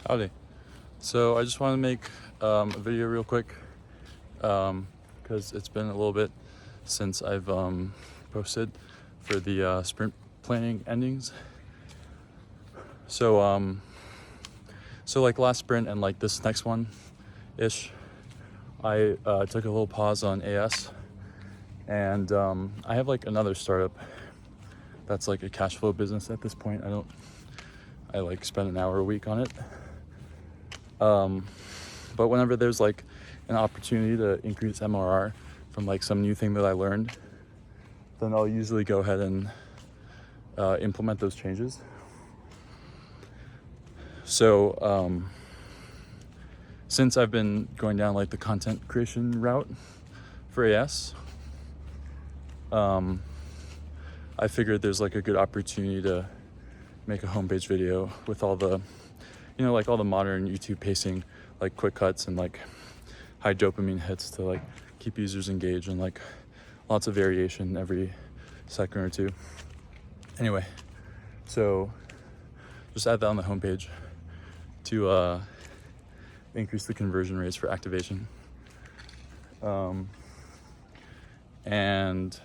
Howdy. So I just want to make a video real quick because it's been a little bit since I've posted for the sprint planning endings. So like last sprint and like this next one ish, I took a little pause on AS, and I have like another startup that's like a cash flow business at this point. I like spend an hour a week on it. But whenever there's like an opportunity to increase MRR from like some new thing that I learned, then I'll usually go ahead and implement those changes. So since I've been going down like the content creation route for AS, I figured there's like a good opportunity to make a homepage video with all the, like all the modern YouTube pacing, like quick cuts and like high dopamine hits to like keep users engaged, and like lots of variation every second or two. Anyway, so just add that on the homepage to increase the conversion rates for activation. And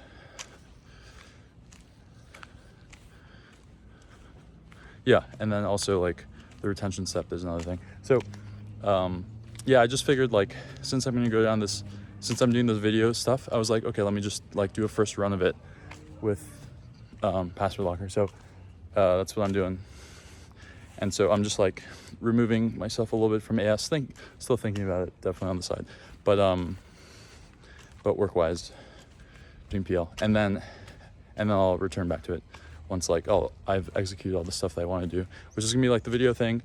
yeah, and then also like the retention step is another thing. So yeah, I just figured like since I'm doing this video stuff, I was like, okay, let me just like do a first run of it with Password Locker. So that's what I'm doing. And so I'm just like removing myself a little bit from AS. Still thinking about it, definitely on the side, but work-wise, doing PL, and then I'll return back to it once like I've executed all the stuff that I want to do, which is gonna be like the video thing,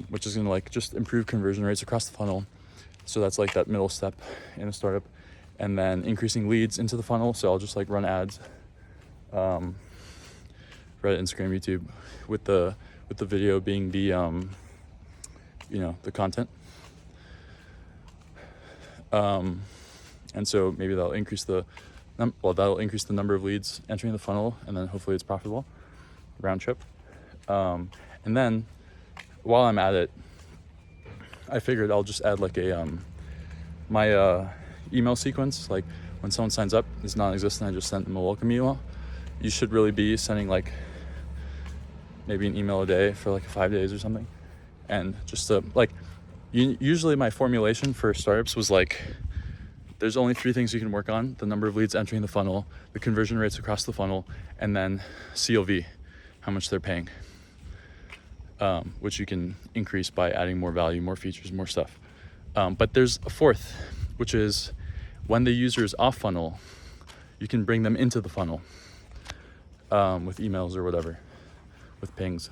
which is gonna like just improve conversion rates across the funnel. So that's like that middle step in a startup, and then increasing leads into the funnel. So I'll just like run ads, Reddit, Instagram, YouTube, with the video being the the content. And so maybe that'll increase the number of leads entering the funnel, and then hopefully it's profitable round trip. And then while I'm at it, I figured I'll just add like a my email sequence. Like when someone signs up, is non-existent. I just sent them a welcome email. You should really be sending like maybe an email a day for like 5 days or something. And just like usually my formulation for startups was like, there's only 3 things you can work on: the number of leads entering the funnel, the conversion rates across the funnel, and then CLV, how much they're paying, which you can increase by adding more value, more features, more stuff. But there's a 4th, which is when the user is off funnel, you can bring them into the funnel with emails or whatever, with pings.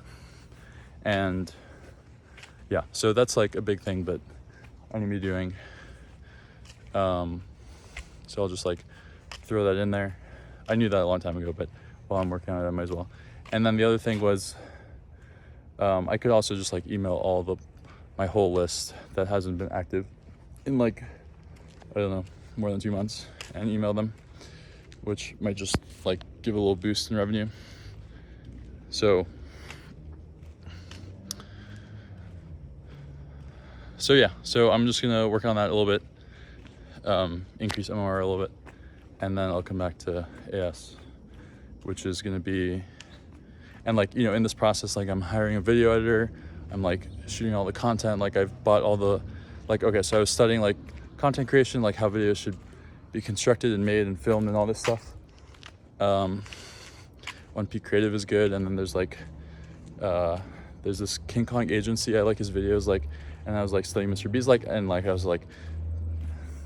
And yeah, so that's like a big thing that I'm gonna be doing. So I'll just like throw that in there. I knew that a long time ago, but while I'm working on it, I might as well. And then the other thing was, I could also just like email my whole list that hasn't been active in like, I don't know, more than 2 months, and email them, which might just like give a little boost in revenue. So yeah, so I'm just gonna work on that a little bit, increase MRR a little bit, and then I'll come back to AS, which is gonna be, and like, in this process, like I'm hiring a video editor, I'm like shooting all the content, like I've bought all the, like, okay, so I was studying like content creation, like how videos should be constructed and made and filmed and all this stuff. 1P Creative is good, and then there's like, there's this King Kong agency, I like his videos, like, and I was like studying Mr. Beast, like, and like I was like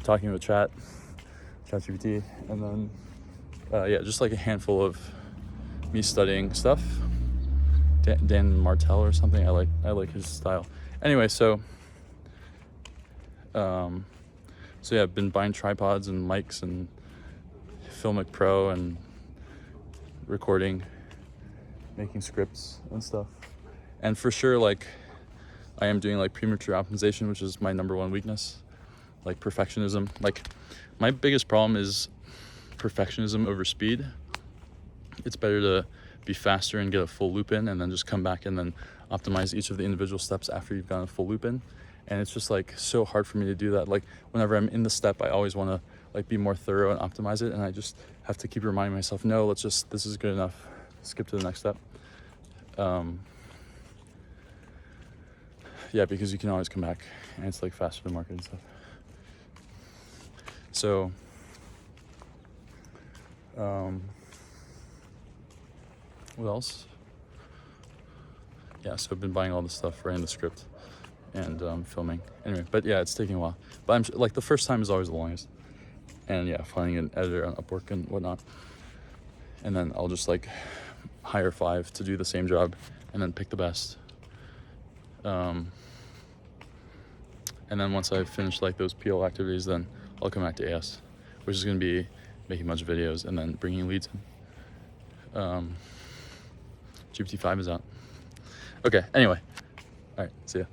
talking with ChatGPT, and then yeah, just like a handful of me studying stuff. Dan Martell or something. I like his style. Anyway, so yeah, I've been buying tripods and mics and Filmic Pro and recording, making scripts and stuff. And for sure, like, I am doing like premature optimization, which is my number 1 weakness, like perfectionism. Like my biggest problem is perfectionism over speed. It's better to be faster and get a full loop in, and then just come back and then optimize each of the individual steps after you've gotten a full loop in. And it's just like so hard for me to do that. Like whenever I'm in the step, I always want to like be more thorough and optimize it. And I just have to keep reminding myself, no, this is good enough. Skip to the next step. Yeah, because you can always come back and it's like faster to market and stuff. So, what else? Yeah, so I've been buying all this stuff, writing the script, and filming. Anyway, but yeah, it's taking a while. But I'm like, the first time is always the longest. And yeah, finding an editor on Upwork and whatnot. And then I'll just like hire 5 to do the same job and then pick the best. And then once I've finished like those PL activities, then I'll come back to AS, which is going to be making a bunch of videos and then bringing leads in. GPT-5 is out. Okay, anyway. All right, see ya.